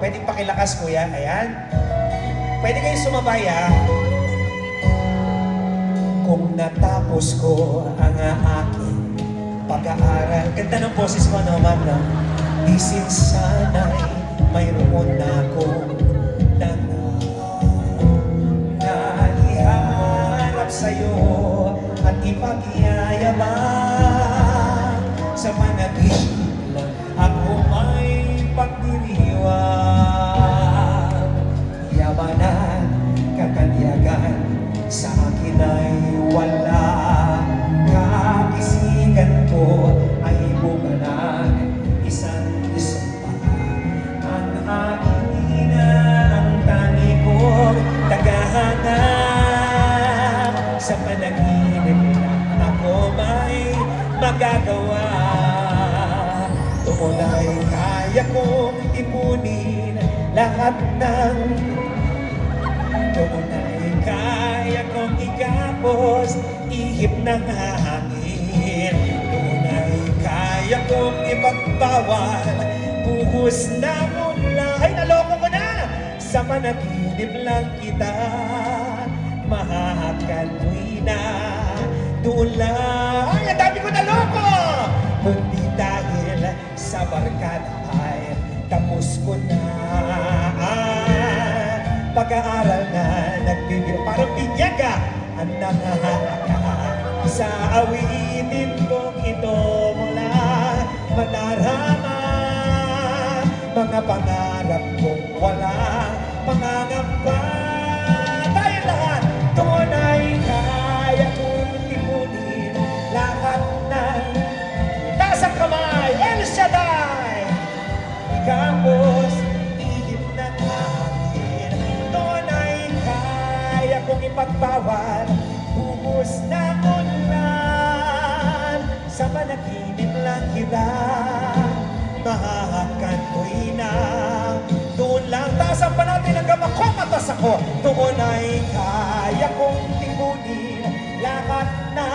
Pwedeng pakilakas, kuya. Ayan. Pwede kayo sumabay, ha? Kung natapos ko ang aking pag-aaral. Ganda ng boses mo, no, ma'am, no? Di sana'y mayroon na akong naiharap sa'yo at ipagyayabang sa panaginip ako may pagdiriwang. Yabanan, katanyagan sa akin ay wala. Kaisigan ko ay bumanag isang pa. Ang aking ina, ang tani kong tagahanap sa panaginip na ako may magagawa. Doon ay kaya kong ipunin lahat ng doon ay kaya kong igapos ihip ng hangin. Doon ay kaya kong ipagbawal buhos na mula. Ay, naloko ko na! Sa panaginip lang kita mahahakan tuwi na. Doon lang, ay, ang dami ko naloko! Kundi dahil sa barkada ay tapos ko na pag-aaral na nagbibiro. Parang pinyaga ang nangahaka sa awitin kong ito mula madarama. Mga pangarap kong wala pangangamba. Tayo lahat, doon ay kaya kong ipunin lahat ng taas ang kamay. El Shaddai! Ikapos ihip ng hangin. Doon ay kaya kong ipagbawal buhos na ulan. Sa panaginip lang kita mahahakan ko'y na. Doon lang, taasan pa natin hanggang makumatas ako. Doon ay kaya kong tipunin lahat na.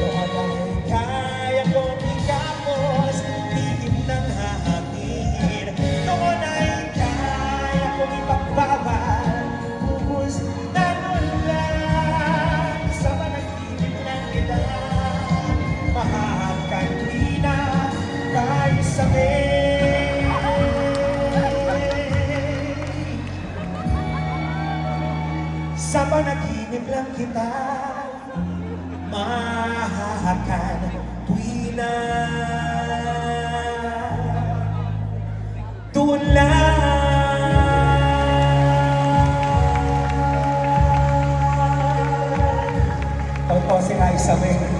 Doon ay kaya kong ikapos ihip ng hangin. Doon ay kaya kong ipagbawal buhos na ulan. Sa panaginip lang kita mahahakan ko'y na. Kahit sa sa panaginip lang kita mahahakan tuwi na. Doon lang. Ito si Isabel.